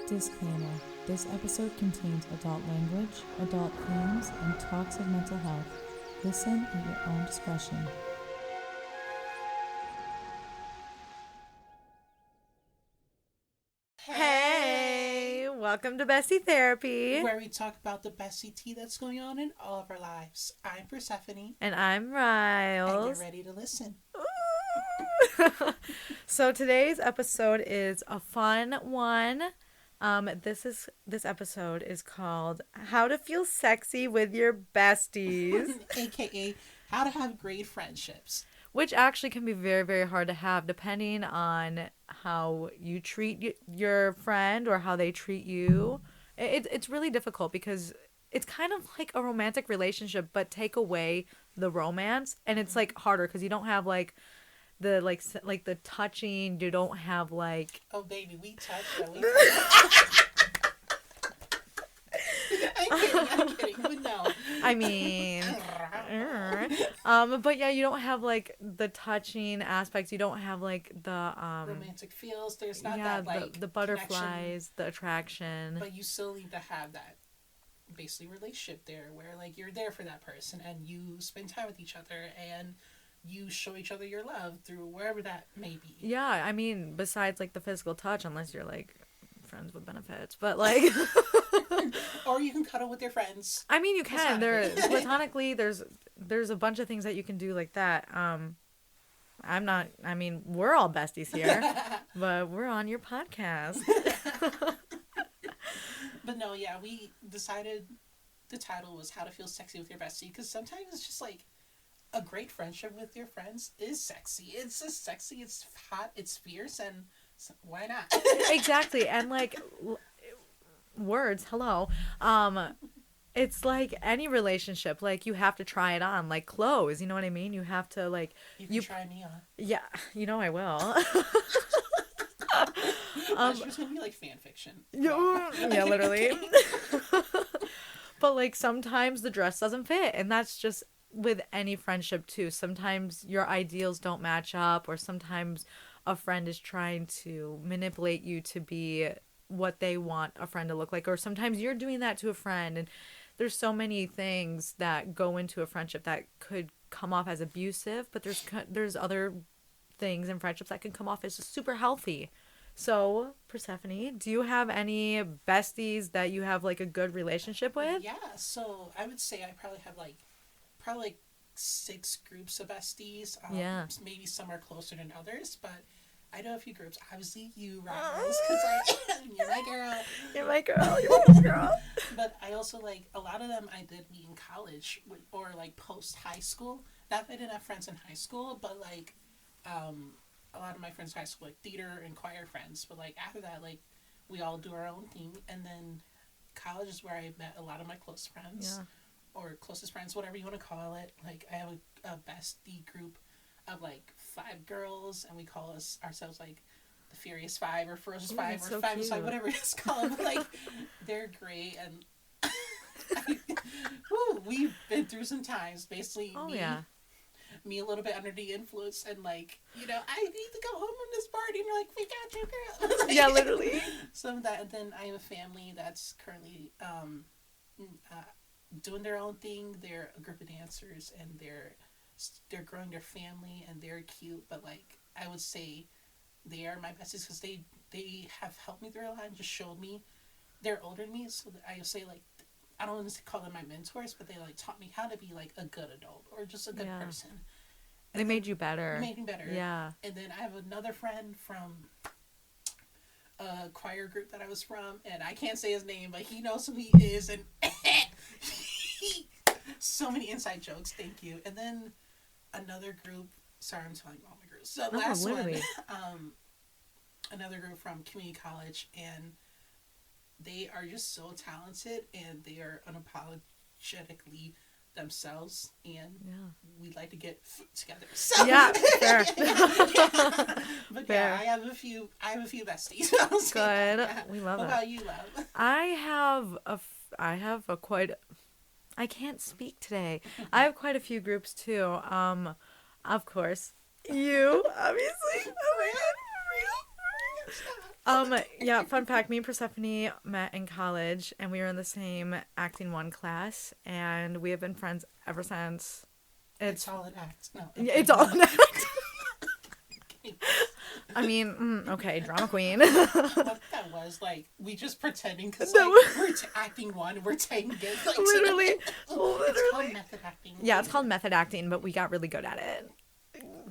Disclaimer: this episode contains adult language, adult themes, and talks of mental health. Listen at your own discretion. Hey, welcome to Bestie Therapy. Where we talk about the bestie tea that's going on in all of our lives. I'm Persephone. And I'm And Riles. get ready to listen. So today's episode is a fun one. This episode is called How to Feel Sexy with Your Besties, AKA how to have great friendships. which actually can be very, very hard to have depending on how you treat your friend or how they treat you. It's really difficult because it's kind of like a romantic relationship, but take away the romance, and it's like harder because you don't have like the touching. You don't have like Oh baby, we touch. I'm kidding, but no. I mean, but yeah, you don't have like the touching aspects. You don't have like the Romantic feels. There's not yeah, that like the butterflies, the attraction. but you still need to have that basically relationship there where like you're there for that person and you spend time with each other and you show each other your love through wherever that may be. Yeah, I mean, besides like the physical touch, unless you're like friends with benefits, but like Or you can cuddle with your friends. I mean, you can. There Platonically. platonically, there's a bunch of things that you can do like that. I'm not. I mean, we're all besties here, but we're on your podcast. But no, yeah, we decided the title was How to Feel Sexy with Your Bestie because sometimes it's just like a great friendship with your friends is sexy. It's just sexy, it's hot, it's fierce, and why not? Exactly, and like words. Hello. It's like any relationship. Like you have to try it on, like clothes. You know what I mean? You have to like. You can try me on. Yeah, you know I will. That's just gonna be like fan fiction. Yeah, literally. But like sometimes the dress doesn't fit, and that's just with any friendship too. Sometimes your ideals don't match up, or sometimes a friend is trying to manipulate you to be what they want a friend to look like, or sometimes you're doing that to a friend, and there's so many things that go into a friendship that could come off as abusive, but there's other things in friendships that can come off as just super healthy. So, Persephone, do you have any besties that you have like a good relationship with? Yeah, so I would say I probably have like 6 groups of besties. Yeah. Maybe some are closer than others, but I know a few groups. Obviously, you, Rose, because you're my girl. You're my girl. You're my girl. But I also like a lot of them I did meet in college or like post high school. Not that I didn't have friends in high school, but like a lot of my friends in high school like theater and choir friends. But like after that, like we all do our own thing, and then college is where I met a lot of my close friends. Yeah. Or closest friends, whatever you want to call it. Like I have a bestie group of like 5 girls, and we call ourselves like the Furious 5 or Ferocious 5 or so 5 is cute. whatever it's called. But like they're great, and we've been through some times. Basically, Oh yeah. me a little bit under the influence, and like I need to go home from this party, and you're like, we got you, girl. Like, Yeah, literally. some of that, and then I have a family that's currently doing their own thing. They're a group of dancers, and they're growing their family, and they're cute. But like I would say, they are my besties because they have helped me through a lot and just showed me. They're older than me, so I would say like I don't want to call them my mentors, but they like taught me how to be like a good adult or just a good Yeah. person. They made you better. Made me better. Yeah. And then I have another friend from a choir group that I was from, and I can't say his name, but he knows who he is, and so many inside jokes. Thank you. And then another group. Sorry, I'm telling all my groups. So last literally. one, another group from community college, and they are just so talented, and they are unapologetically themselves, and we like to get together. So. Yeah, fair. But Fair. yeah, I have a few besties. Good. We love What it. about you, love? I have a quite. I can't speak today. I have quite a few groups too. Of course, you obviously. Oh my god. Yeah, fun fact, me and Persephone met in college and we were in the same acting one class and we have been friends ever since. It's all an act. No, Yeah, it's all an act. I mean, okay, drama queen. What that was, like, we just pretending because, like, we're acting one, we're taking it. Like, Literally. It's called method acting. Yeah, it's called method acting, but we got really good at it.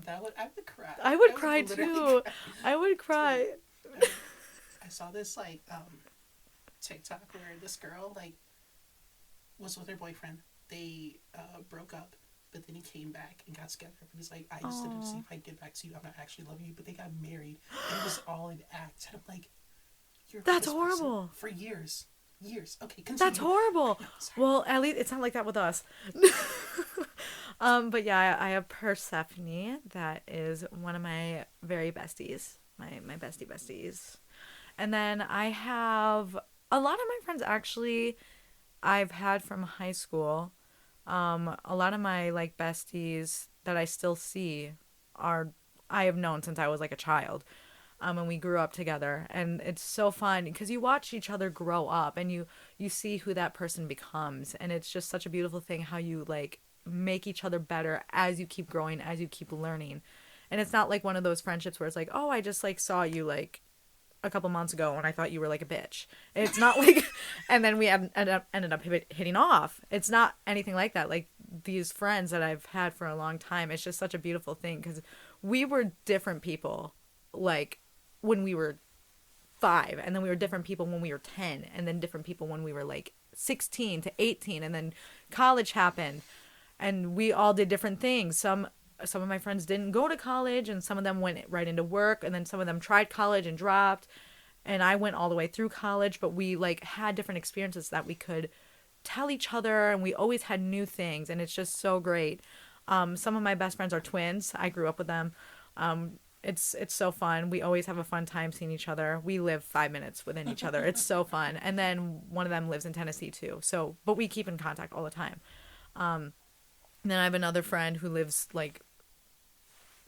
I would cry. I would cry literally too. cry. I would cry. I saw this, like, TikTok where this girl, like, was with her boyfriend. They broke up, but then he came back and got together. But he's like, I just didn't see if I get back to you. I'm not actually loving you. But they got married. And it was all an act. And I'm like, you're That's this horrible. For years. Okay, continue. That's horrible. Well, at least it's not like that with us. But yeah, I have Persephone. That is one of my very besties. My besties. And then I have a lot of my friends actually I've had from high school. A lot of my like besties that I still see are I have known since I was like a child. And we grew up together and it's so fun because you watch each other grow up and you see who that person becomes and it's just such a beautiful thing how you like make each other better as you keep growing, as you keep learning. And it's not like one of those friendships where it's like, oh, I just like saw you like a couple months ago and I thought you were like a bitch. It's not like, and then we ended up hitting off. It's not anything like that. Like these friends that I've had for a long time, it's just such a beautiful thing because we were different people like when we were 5 and then we were different people when we were 10 and then different people when we were like 16 to 18 and then college happened and we all did different things. Some of my friends didn't go to college and some of them went right into work and then some of them tried college and dropped and I went all the way through college, but we like had different experiences that we could tell each other and we always had new things and it's just so great. Some of my best friends are twins. I grew up with them. It's so fun. We always have a fun time seeing each other. We live 5 minutes within each other. It's so fun. And then one of them lives in Tennessee too. So, but we keep in contact all the time. And then I have another friend who lives like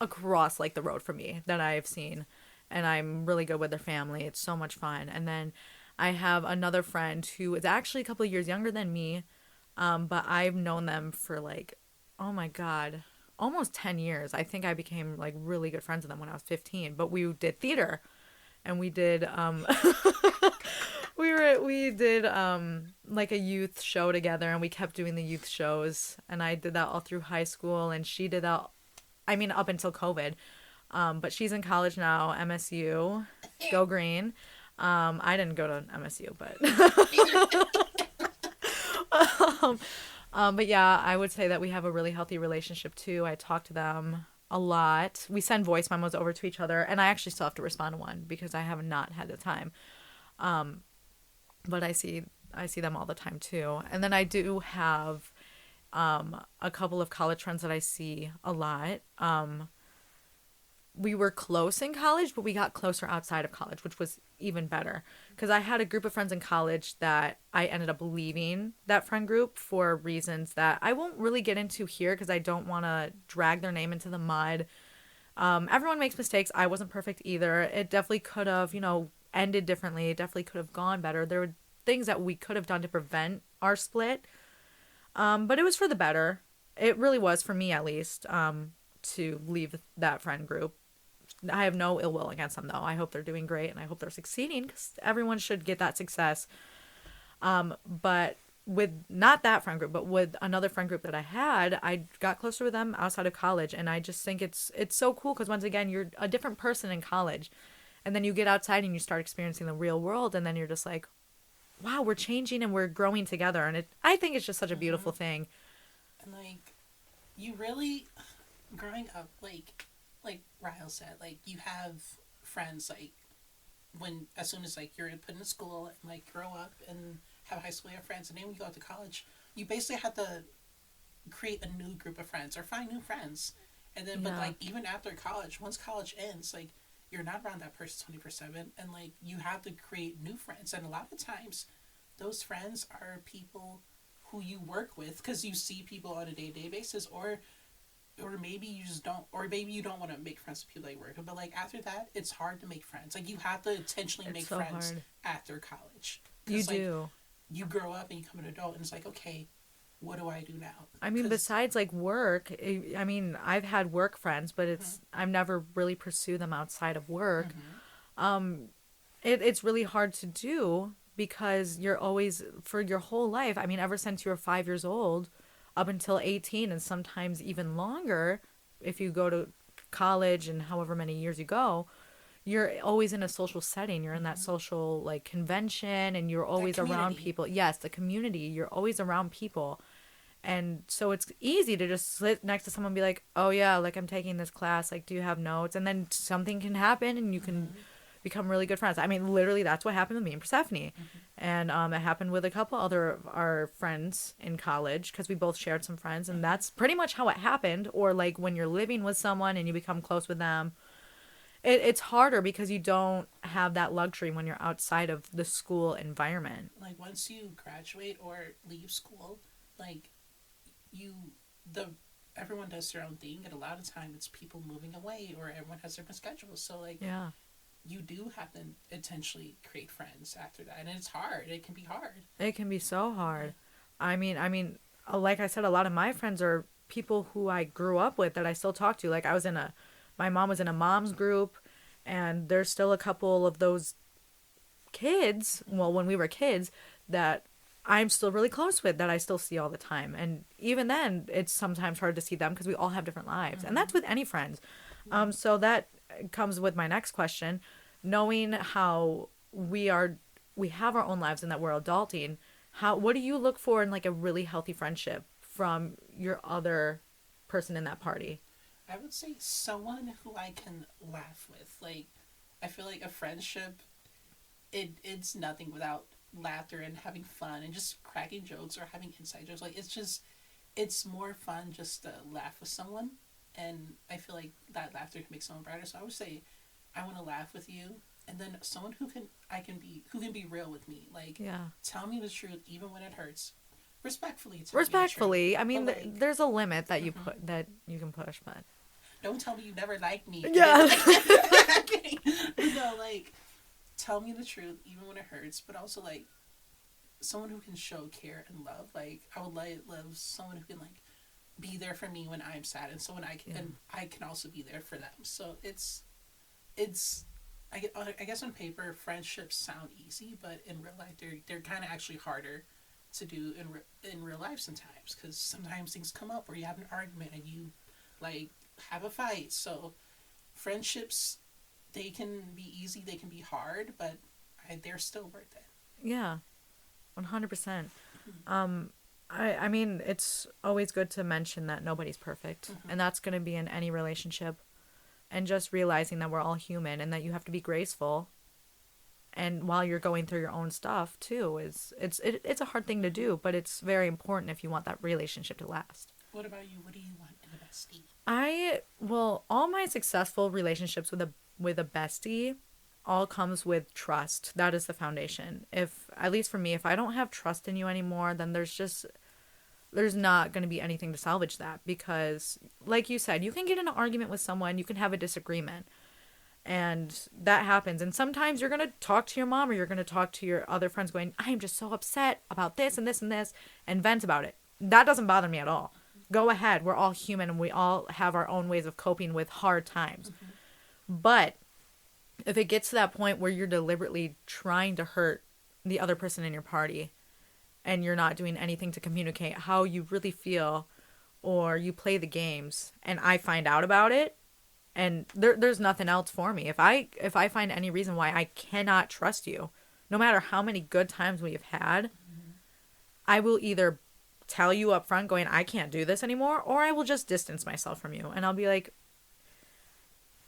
across like the road from me that I've seen and I'm really good with their family. It's so much fun. And then I have another friend who is actually a couple of years younger than me. But I've known them for like, oh my God, almost 10 years. I think I became like really good friends with them when I was 15, but we did theater and we did, we did like a youth show together and we kept doing the youth shows and I did that all through high school and she did that, I mean, up until COVID. But she's in college now, MSU, go green. I didn't go to MSU, but, but yeah, I would say that we have a really healthy relationship too. I talk to them a lot. We send voice memos over to each other and I actually still have to respond to one because I have not had the time. But I see them all the time too. And then I do have a couple of college friends that I see a lot. We were close in college, but we got closer outside of college, which was even better. Because I had a group of friends in college that I ended up leaving that friend group for reasons that I won't really get into here because I don't want to drag their name into the mud. Everyone makes mistakes. I wasn't perfect either. It definitely could have, ended differently. It definitely could have gone better. There were things that we could have done to prevent our split. But it was for the better. It really was, for me at least, to leave that friend group. I have no ill will against them, though. I hope they're doing great, and I hope they're succeeding, because everyone should get that success. But with not that friend group, but with another friend group that I had, I got closer with them outside of college, and I just think it's so cool, because once again, you're a different person in college, and then you get outside and you start experiencing the real world, and then you're just like, wow, we're changing and we're growing together, and I think it's just such a beautiful thing. And like, you really, growing up, like Ryle said, like, you have friends, like, as soon as, like, you're put in school and, like, grow up and have high school friends, and then when you go out to college, you basically have to create a new group of friends or find new friends. And then, but, like, even after college, once college ends, like, you're not around that person 24/7, and, like, you have to create new friends. And a lot of times, those friends are people who you work with because you see people on a day-to-day basis, or or maybe you just don't, or maybe you don't want to make friends with people that you work with. But like after that, it's hard to make friends. Like you have to intentionally It's make so friends hard. after college. You Because like do. you grow up and you become an adult, and it's like, okay, what do I do now? I mean, Because besides like work, I mean, I've had work friends, but it's I've never really pursued them outside of work. It's really hard to do because you're always for your whole life. I mean, ever since you were 5 years old, up until 18, and sometimes even longer, if you go to college and however many years you go, you're always in a social setting. You're in that social like convention, and you're that always around community, people. Yes, the community. You're always around people. And so it's easy to just sit next to someone and be like, oh, yeah, like I'm taking this class. Like, do you have notes? And then something can happen and you can become really good friends. I mean, literally, that's what happened with me and Persephone. And it happened with a couple other of our friends in college because we both shared some friends. And that's pretty much how it happened. Or like when you're living with someone and you become close with them. It's harder because you don't have that luxury when you're outside of the school environment. like once you graduate or leave school, like you the everyone does their own thing, and a lot of time it's people moving away or everyone has different schedules. So like Yeah. you do have to intentionally create friends after that, and it's hard. It can be hard. It can be so hard. Like I said, a lot of my friends are people who I grew up with that I still talk to. Like my mom was in a mom's group, and there's still a couple of those kids, well, when we were kids, that I'm still really close with that I still see all the time. And even then, it's sometimes hard to see them because we all have different lives. And that's with any friends. So that comes with my next question. Knowing how we have our own lives and that we're adulting, what do you look for in like a really healthy friendship from your other person in that party? I would say someone who I can laugh with. Like I feel like a friendship, it's nothing without laughter and having fun and just cracking jokes or having inside jokes. Like it's more fun just to laugh with someone, and I feel like that laughter can make someone brighter. So I would say I want to laugh with you, and then someone who can be real with me. Like Yeah. tell me the truth even when it hurts. Respectfully, tell me the Respectfully, truth. I mean, But like, there's a limit that that you can push, but don't tell me you never liked me. yeah. No, like tell me the truth even when it hurts, but also like someone who can show care and love. Like I would love someone who can like be there for me when I'm sad, and so when and I can also be there for them. So it's I guess on paper friendships sound easy, but in real life they're kind of actually harder to do in real life sometimes, because sometimes things come up where you have an argument and you like have a fight. So friendships, they can be easy, they can be hard, but they're still worth it. Yeah, 100%. I mean, it's always good to mention that nobody's perfect, and that's going to be in any relationship. And just realizing that we're all human and that you have to be graceful. And while you're going through your own stuff too, it's a hard thing to do, but it's very important if you want that relationship to last. What about you? What do you want in a bestie? All my successful relationships with a bestie all comes with trust. That is the foundation. If, at least for me, if I don't have trust in you anymore, then there's not going to be anything to salvage that, because like you said, you can get in an argument with someone, you can have a disagreement, and that happens. And sometimes you're going to talk to your mom or you're going to talk to your other friends going, I am just so upset about this and this and this, and vent about it. That doesn't bother me at all. Go ahead. We're all human and we all have our own ways of coping with hard times. But if it gets to that point where you're deliberately trying to hurt the other person in your party and you're not doing anything to communicate how you really feel, or you play the games and I find out about it, and there's nothing else for me. If I find any reason why I cannot trust you, no matter how many good times we've had, I will either tell you up front going, I can't do this anymore, or I will just distance myself from you. And I'll be like,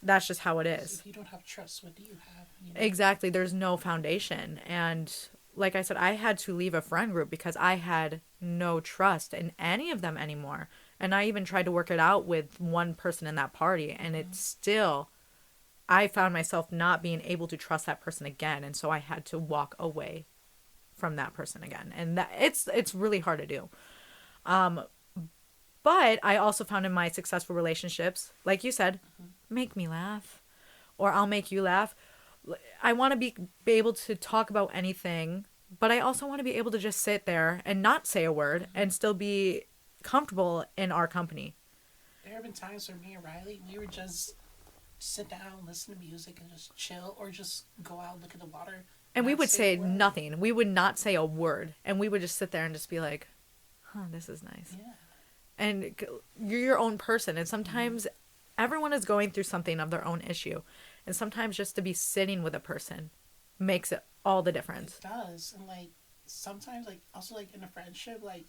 that's just how it is. If you don't have trust, what do you have? You know? Exactly. There's no foundation. And like I said, I had to leave a friend group because I had no trust in any of them anymore. And I even tried to work it out with one person in that party, and it's still, I found myself not being able to trust that person again. And so I had to walk away from that person again. And that it's really hard to do. But I also found in my successful relationships, like you said, make me laugh, or I'll make you laugh. I want to be able to talk about anything, but I also want to be able to just sit there and not say a word and still be comfortable in our company. There have been times where me and Riley, we would just sit down, listen to music, and just chill, or just go out, look at the water, And we not would say a word. nothing. We would not say a word. And we would just sit there and just be like, huh, this is nice. Yeah. And you're your own person. And sometimes everyone is going through something of their own issue. And sometimes just to be sitting with a person makes it all the difference. It does. And like sometimes like also like in a friendship, like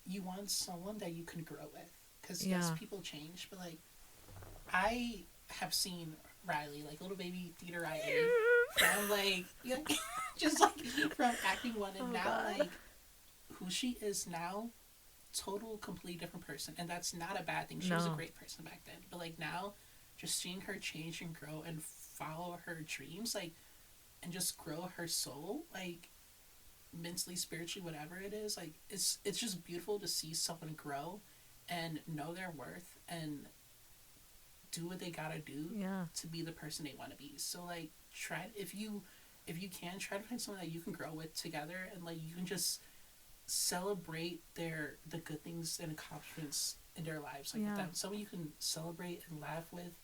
you want someone that you can grow with. Because yes, people change, but like I have seen Riley, like little baby theater Riley, from like just like from acting one, and now like who she is now, total completely different person. And that's not a bad thing. She was a great person back then, but like now, just seeing her change and grow and follow her dreams, like, and just grow her soul, like mentally, spiritually, whatever it is, like it's just beautiful to see someone grow and know their worth and do what they gotta do to be the person they want to be. So like try, if you can, try to find someone that you can grow with together, and like you can just celebrate the good things and accomplishments in their lives, like with them. Someone you can celebrate and laugh with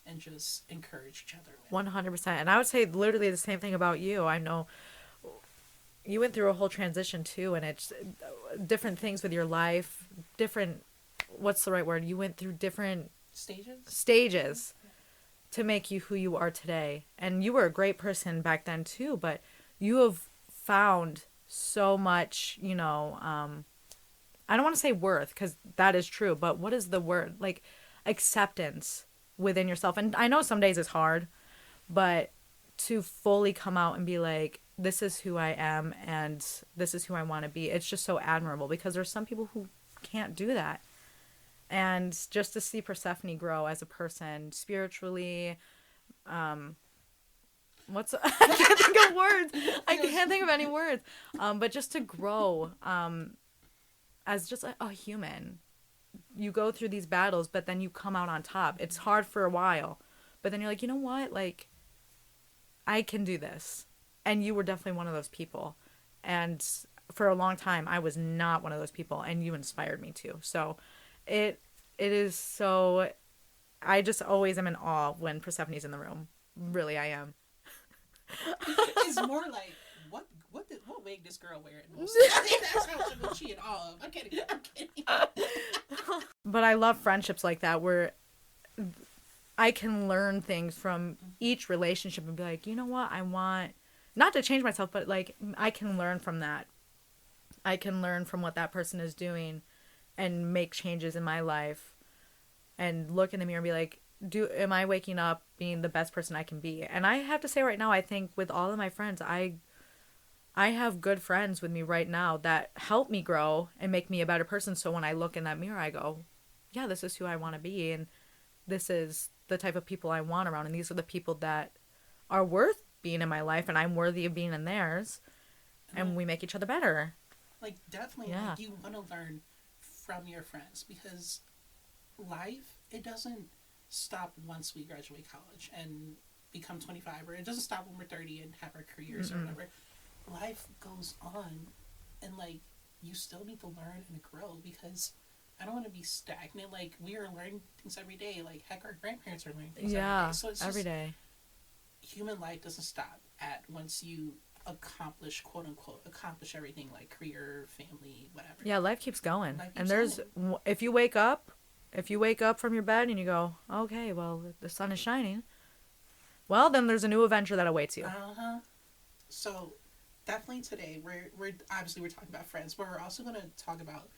and just encourage each other with. 100%. And I would say literally the same thing about you. I know you went through a whole transition too, and it's different things with your life, different, what's the right word? You went through different stages to make you who you are today. And you were a great person back then too, but you have found so much, I don't want to say worth, because that is true, but what is the word? Like acceptance within yourself. And I know some days it's hard, but to fully come out and be like, this is who I am and this is who I want to be. It's just so admirable, because there's some people who can't do that. And just to see Persephone grow as a person spiritually, I can't think of words. I can't think of any words. But just to grow as just a human. You go through these battles, but then you come out on top. It's hard for a while, but then you're like, you know what? Like, I can do this. And you were definitely one of those people. And for a long time, I was not one of those people, and you inspired me to. So it is so, I just always am in awe when Persephone's in the room. Really, I am. It's more like, what wig this girl wearing? I think that's how she in awe of. I'm kidding. But I love friendships like that, where I can learn things from each relationship and be like, you know what, I want, not to change myself, but like I can learn from that. I can learn from what that person is doing and make changes in my life and look in the mirror and be like, am I waking up being the best person I can be? And I have to say right now, I think with all of my friends, I have good friends with me right now that help me grow and make me a better person. So when I look in that mirror, I go, yeah, this is who I want to be. And this is the type of people I want around. And these are the people that are worth being in my life, and I'm worthy of being in theirs. And we make each other better. Like, definitely, like, you want to learn from your friends, because life, it doesn't stop once we graduate college and become 25, or it doesn't stop when we're 30 and have our careers or whatever. Life goes on, and like you still need to learn and grow, because I don't want to be stagnant. Like, we are learning things every day. Like, heck, our grandparents are learning things every day. So it's every day. Human life doesn't stop at once you accomplish, quote unquote, accomplish everything, like career, family, whatever. Yeah, life keeps going. And there's going. If you wake up from your bed and you go, okay, well, the sun is shining, well, then there's a new adventure that awaits you. So definitely today we're obviously we're talking about friends, but we're also going to talk about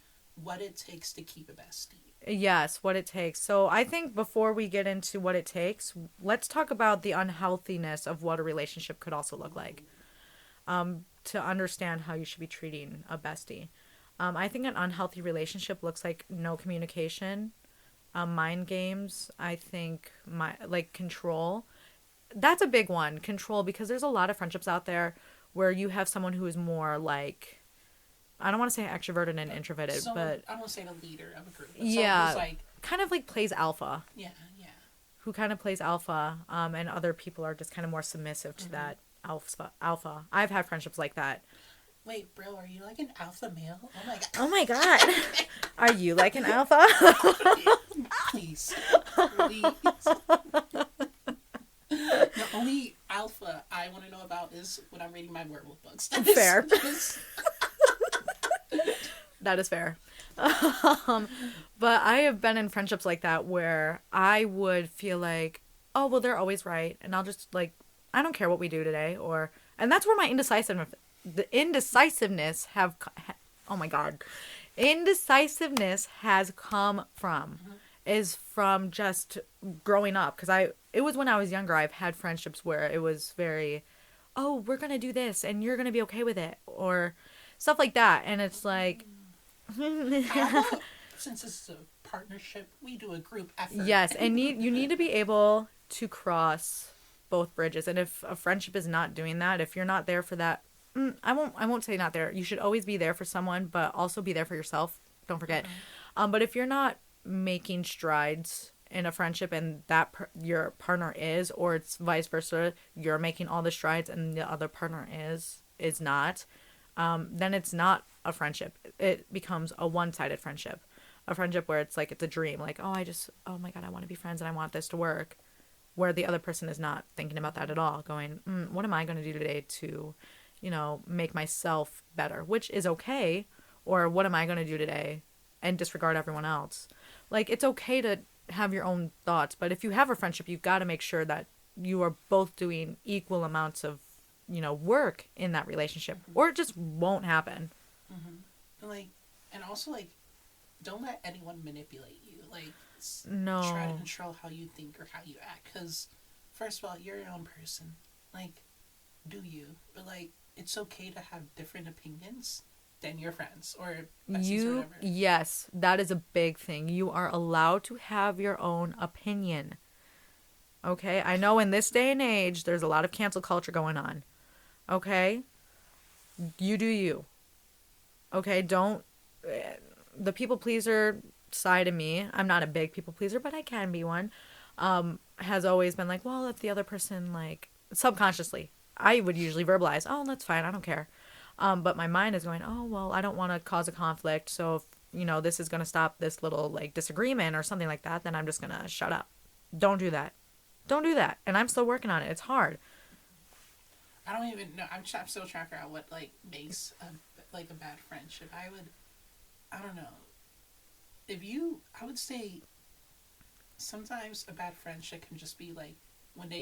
what it takes to keep a bestie. Yes, what it takes. So I think before we get into what it takes, let's talk about the unhealthiness of what a relationship could also look like. To understand how you should be treating a bestie. I think an unhealthy relationship looks like no communication, mind games. I think control. That's a big one, control, because there's a lot of friendships out there where you have someone who is more like I don't want to say extroverted and introverted, So but I don't say the leader of a group. But yeah, someone who's like, kind of like plays alpha. yeah, yeah. Who kind of plays alpha, and other people are just kind of more submissive to that alpha. I've had friendships like that. Wait, bro, are you like an alpha male? Oh my god. Oh my god. Are you like an alpha? Please. Please. The only alpha I want to know about is when I'm reading my werewolf books. Fair. That is fair. But I have been in friendships like that where I would feel like, oh, well, they're always right. And I'll just like, I don't care what we do today. And that's where my indecisiveness oh my God. Indecisiveness has come from, is from just growing up. Because it was when I was younger, I've had friendships where it was very, oh, we're going to do this and you're going to be okay with it. Or stuff like that. And it's like, since this is a partnership, we do a group effort. yes, and you need to be able to cross both bridges. And if a friendship is not doing that, if you're not there for that, I won't say not there. You should always be there for someone, but also be there for yourself. Don't forget. But if you're not making strides in a friendship and your partner is, or it's vice versa, you're making all the strides and the other partner is not, then it's not a friendship. It becomes a one-sided friendship. A friendship where it's like it's a dream. Like, oh my God, I want to be friends and I want this to work. Where the other person is not thinking about that at all. Going, what am I going to do today to, make myself better? Which is okay. Or what am I going to do today? And disregard everyone else. Like, it's okay to have your own thoughts. But if you have a friendship, you've got to make sure that you are both doing equal amounts of work in that relationship, or it just won't happen. And also don't let anyone manipulate you. No. Try to control how you think or how you act. Because first of all, you're your own person. Do you? But it's okay to have different opinions than your friends or besties or whatever. Yes, that is a big thing. You are allowed to have your own opinion. Okay, I know in this day and age, there's a lot of cancel culture going on. Okay? You do you. Okay, the people pleaser side of me, I'm not a big people pleaser, but I can be one, has always been like, well, if the other person, subconsciously, I would usually verbalize, oh, that's fine, I don't care. But my mind is going, oh, well, I don't want to cause a conflict, so if, this is going to stop this little, disagreement or something like that, then I'm just going to shut up. Don't do that. Don't do that. And I'm still working on it. It's hard. I don't even know. I'm still trying to figure out what makes a bad friendship. I don't know. I would say sometimes a bad friendship can just be